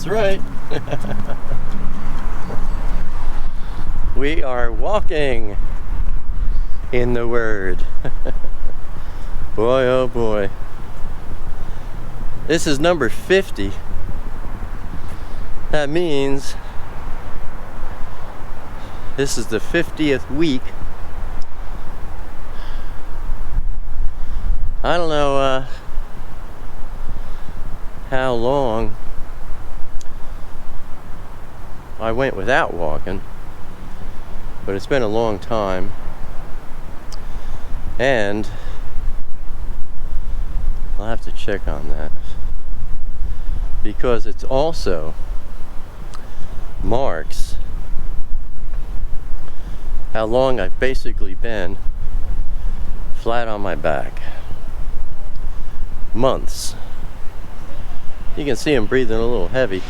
That's right. We are walking in the Word. Boy, oh boy. This is number 50. That means this is the 50th week. I don't know how long I went without walking, but it's been a long time, and I'll have to check on that because it's also marks how long I've basically been flat on my back. Months. You can see I'm breathing a little heavy.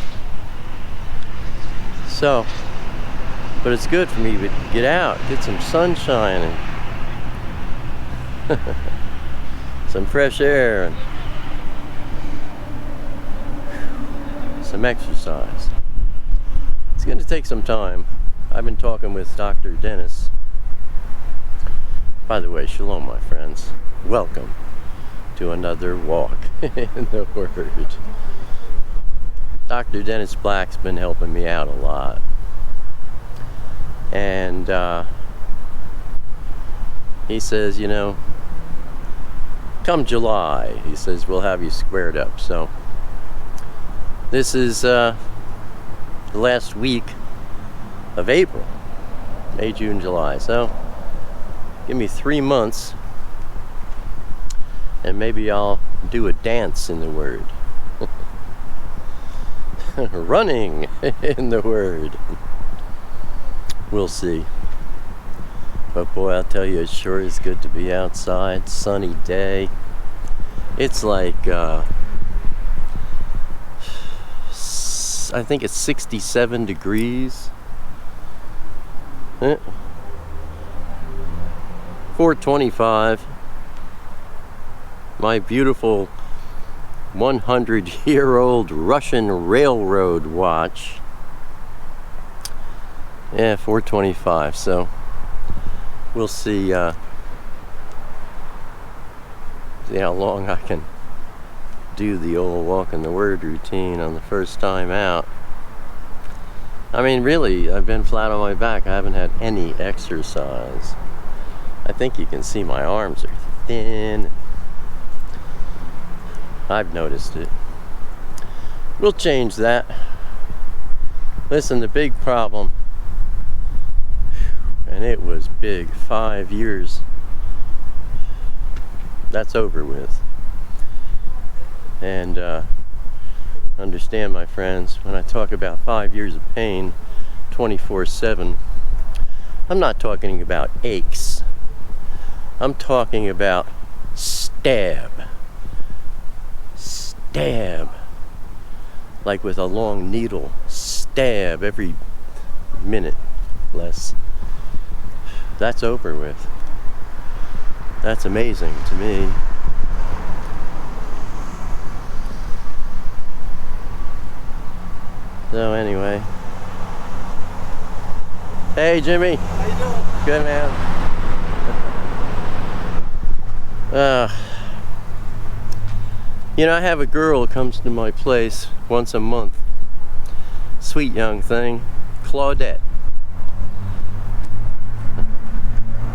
So, but it's good for me to get out, get some sunshine and some fresh air and some exercise. It's going to take some time. I've been talking with Dr. Dennis. By the way, shalom, my friends. Welcome to another walk in the Word. Dr. Dennis Black's been helping me out a lot. And he says, you know, come July, he says, we'll have you squared up. So this is the last week of April, May, June, July. So give me 3 months and maybe I'll do a dance in the Word. Running in the Word. We'll see. But boy, I'll tell you, it sure is good to be outside. Sunny day. It's like I think it's 67 degrees. 425. My beautiful 100-year-old Russian railroad watch. Yeah, 425. So we'll see how long I can do the old walk in the Word routine on the first time out. I mean, really, I've been flat on my back. I haven't had any exercise. I think you can see my arms are thin. I've noticed it. We'll change that. Listen, the big problem, and it was big, 5 years. That's over with. And understand, my friends, when I talk about 5 years of pain 24/7, I'm not talking about aches. I'm talking about stab, like with a long needle, stab every minute less. That's over with. That's amazing to me. So anyway, hey Jimmy, how you doing? Good, man. You know, I have a girl who comes to my place once a month. Sweet young thing, Claudette.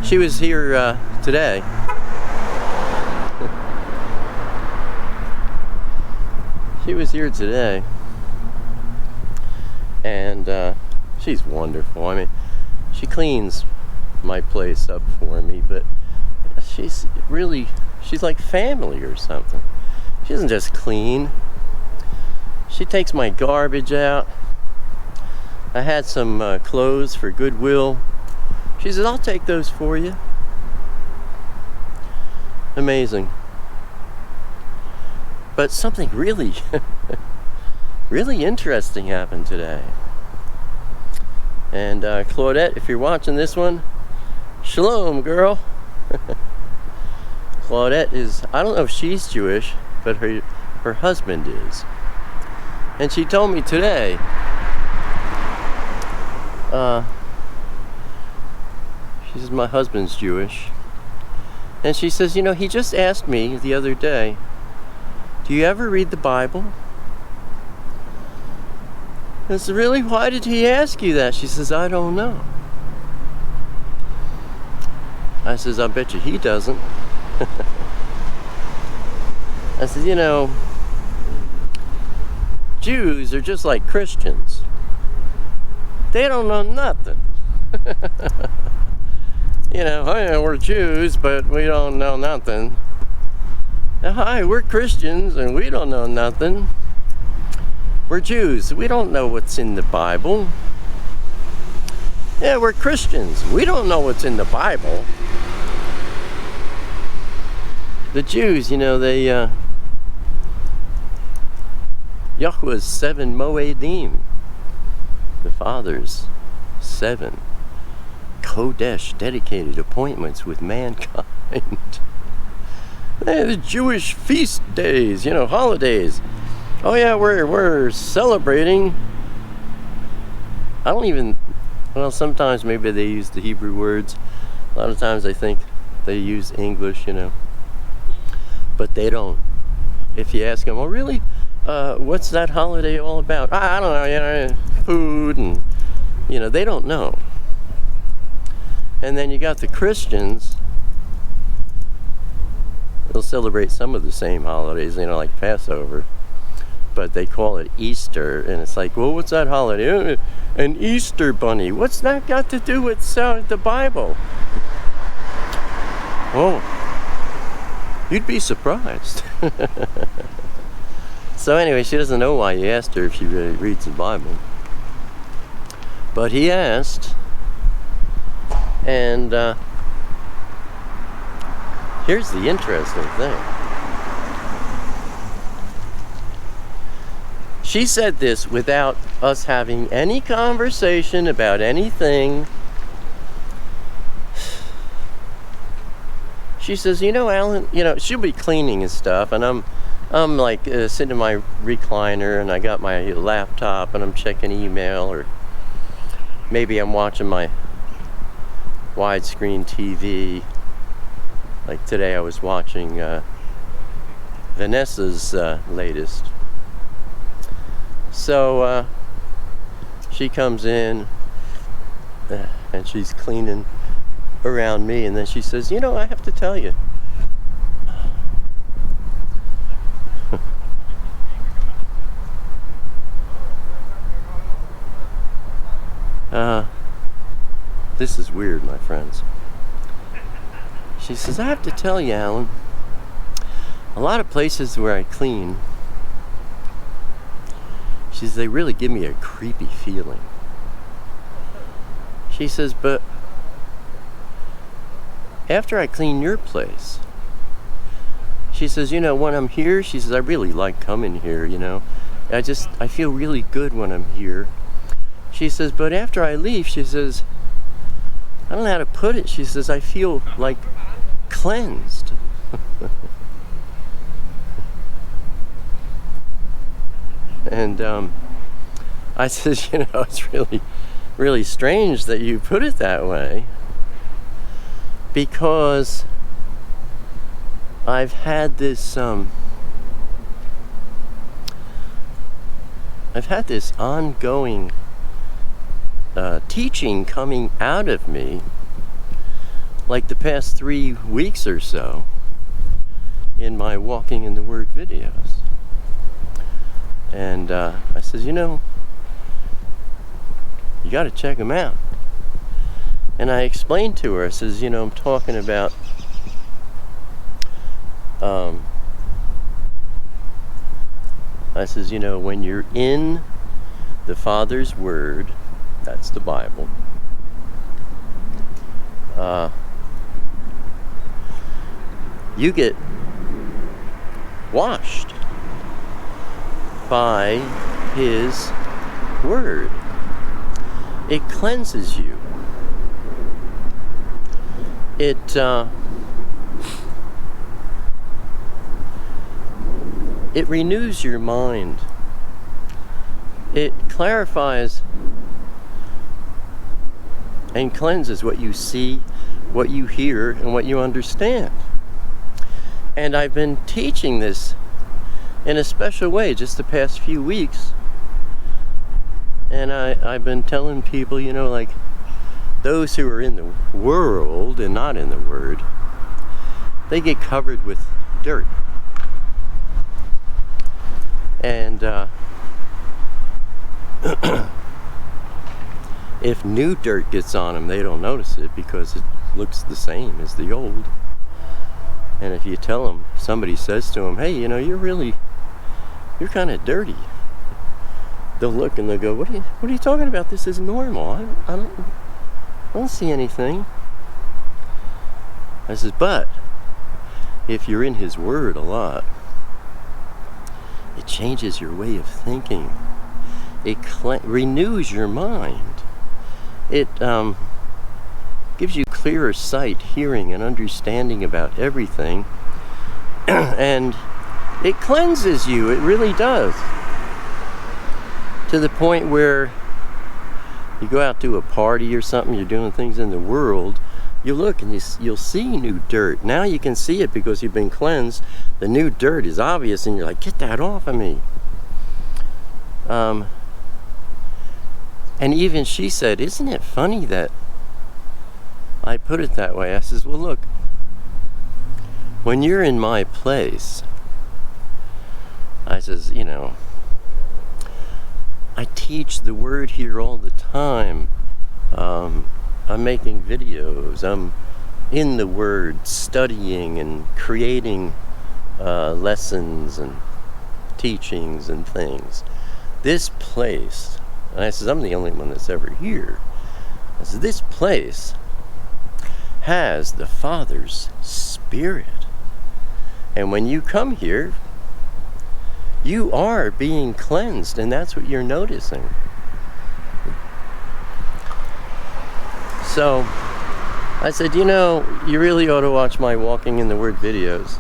She was here today. She was here today. And she's wonderful. I mean, she cleans my place up for me, but she's like family or something. She doesn't just clean. She takes my garbage out. I had some clothes for Goodwill. She says, I'll take those for you. Amazing. But something really, really interesting happened today. And Claudette, if you're watching this one, shalom, girl. Claudette is, I don't know if she's Jewish, but her husband is. And she told me today, she says, my husband's Jewish. And she says, you know, he just asked me the other day, do you ever read the Bible? I said, really? Why did he ask you that? She says, I don't know. I says, I bet you he doesn't. I said, you know, Jews are just like Christians. They don't know nothing. You know, oh yeah, we're Jews, but we don't know nothing. Hi, we're Christians and we don't know nothing. We're Jews, we don't know what's in the Bible. Yeah, we're Christians, we don't know what's in the Bible. The Jews, you know, they, Yahweh's 7 Moedim, the Father's 7 Kodesh, dedicated appointments with mankind. The Jewish feast days, you know, holidays. Oh yeah, we're celebrating. I don't even, well, sometimes maybe they use the Hebrew words. A lot of times I think they use English, you know. But they don't. If you ask them, oh really? What's that holiday all about? I don't know, you know, food and, you know, they don't know. And then you got the Christians. They'll celebrate some of the same holidays, you know, like Passover. But they call it Easter. And it's like, well, what's that holiday? An Easter bunny. What's that got to do with the Bible? Oh, you'd be surprised. So anyway, she doesn't know why he asked her if she really reads the Bible. But he asked. And here's the interesting thing. She said this without us having any conversation about anything. She says, you know, Alan, you know, she'll be cleaning and stuff, and I'm like sitting in my recliner, and I got my laptop, and I'm checking email, or maybe I'm watching my widescreen TV. Like today I was watching Vanessa's latest. So she comes in and she's cleaning around me, and then she says, you know, I have to tell you, this is weird, my friends. She says, I have to tell you, Alan, a lot of places where I clean, she says, they really give me a creepy feeling. She says, but after I clean your place, she says, you know, when I'm here, she says, I really like coming here, you know. I feel really good when I'm here. She says, but after I leave, she says, I don't know how to put it. She says, I feel like cleansed. And I says, you know, it's really, really strange that you put it that way, because I've had this ongoing teaching coming out of me, like the past 3 weeks or so, in my Walking in the Word videos. And I says, you know, you got to check them out. And I explained to her, I says, you know, I'm talking about I says, you know, when you're in the Father's Word, that's the Bible, you get washed by His Word. It cleanses you. It renews your mind. it clarifies and cleanses what you see, what you hear, and what you understand. And I've been teaching this in a special way just the past few weeks. And I've been telling people, like those who are in the world and not in the Word, they get covered with dirt. And if new dirt gets on them, they don't notice it because it looks the same as the old. And if you tell them, somebody says to them, hey, you're kind of dirty, they'll look and they'll go, what are you talking about? This is normal. I don't see anything. I says, but if you're in His Word a lot, it changes your way of thinking. It renews your mind. It gives you clearer sight, hearing, and understanding about everything. And it cleanses you. It really does. To the point where you go out to a party or something, you're doing things in the world, you look and you'll see new dirt. Now you can see it because you've been cleansed. The new dirt is obvious and you're like, get that off of me. And even she said, isn't it funny that I put it that way? I says, well, look, when you're in my place, I says, I teach the Word here all the time. I'm making videos. I'm in the Word, studying and creating lessons and teachings and things. This place, and I says, I'm the only one that's ever here. I said, this place has the Father's Spirit. And when you come here, you are being cleansed, and that's what you're noticing. So I said, you really ought to watch my Walking in the Word videos.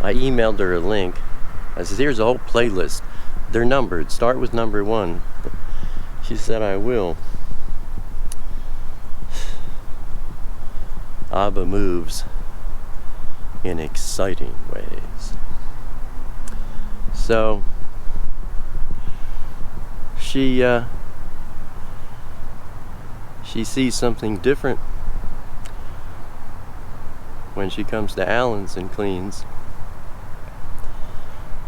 I emailed her a link. I said, here's a whole playlist. They're numbered. Start with number 1. She said, I will. Abba moves in exciting ways. So she sees something different when she comes to Allen's and cleans.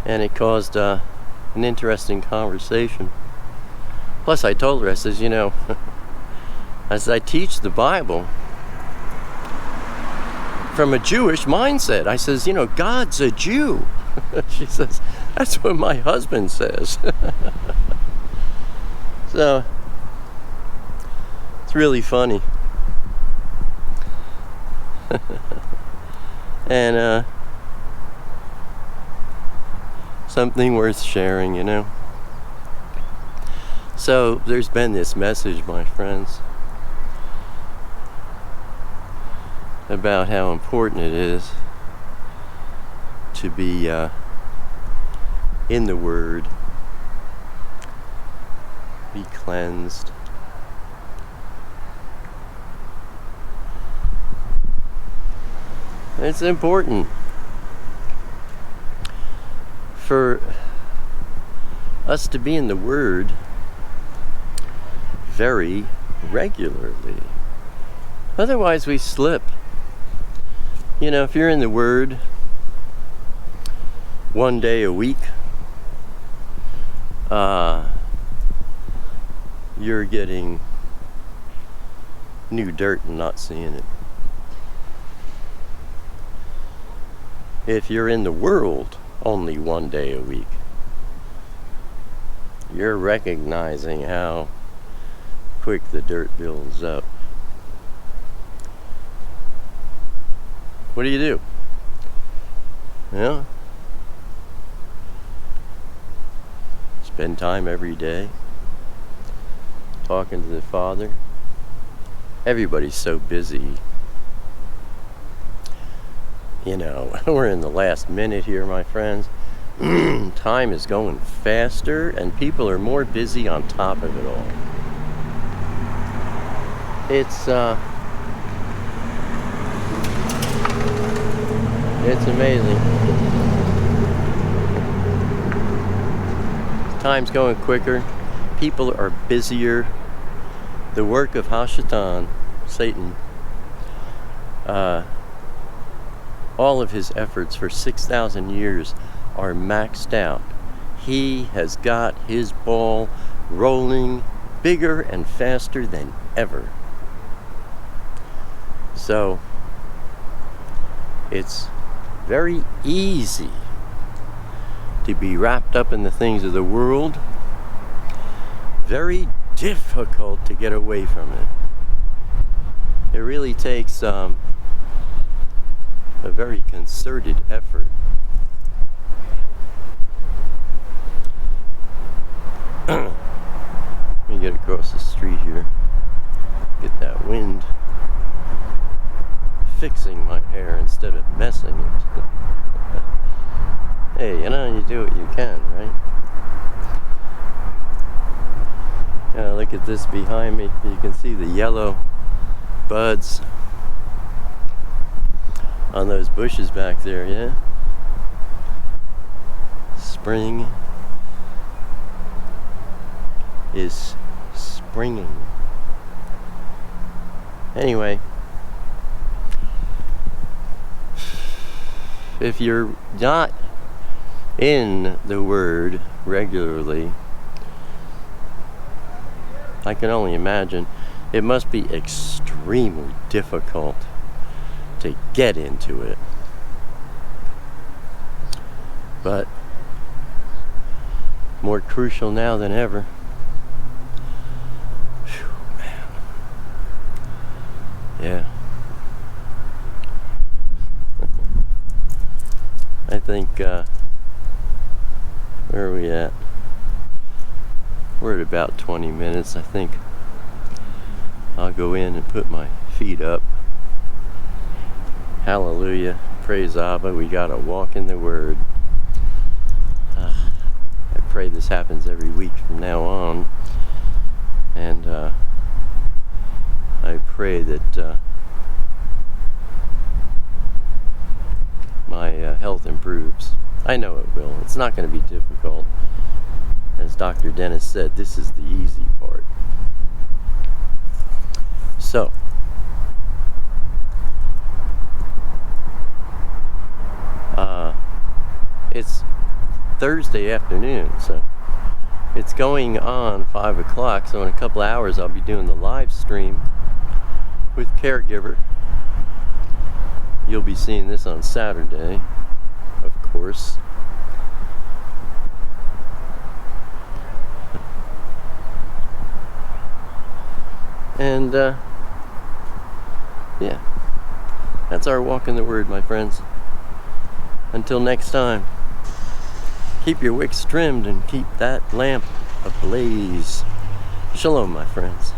And it caused an interesting conversation. Plus I told her, I says, as I teach the Bible from a Jewish mindset. I says, God's a Jew. She says, that's what my husband says. So it's really funny. And something worth sharing, So there's been this message, my friends, about how important it is to be in the Word, be cleansed. It's important for us to be in the Word very regularly. Otherwise we slip. If you're in the Word one day a week, you're getting new dirt and not seeing it. If you're in the world only one day a week, you're recognizing how quick the dirt builds up. What do? Spend time every day talking to the Father. Everybody's so busy. We're in the last minute here, my friends. Time is going faster and people are more busy on top of it all. It's amazing. Time's going quicker. People are busier. The work of Hashatan, Satan, all of his efforts for 6,000 years are maxed out. He has got his ball rolling bigger and faster than ever. So it's very easy to be wrapped up in the things of the world. Very difficult to get away from it. It really takes a very concerted effort. Let me get across the street here. Get that wind fixing my hair instead of messing it. Hey, you know, you do what you can, right? Look at this behind me. You can see the yellow buds on those bushes back there, yeah? Spring is springing. Anyway, if you're not in the Word regularly, I can only imagine it must be extremely difficult to get into it. But more crucial now than ever. Whew, man. Yeah. I think, where are we at? We're at about 20 minutes, I think. I'll go in and put my feet up. Hallelujah. Praise Abba. We got to walk in the Word. I pray this happens every week from now on. And I pray that my health improves. I know it will. It's not going to be difficult. As Dr. Dennis said, this is the easy part. So, it's Thursday afternoon, so it's going on 5 o'clock, so in a couple hours I'll be doing the live stream with Caregiver. You'll be seeing this on Saturday, of course. And, yeah, that's our walk in the Word, my friends. Until next time, keep your wicks trimmed and keep that lamp ablaze. Shalom, my friends.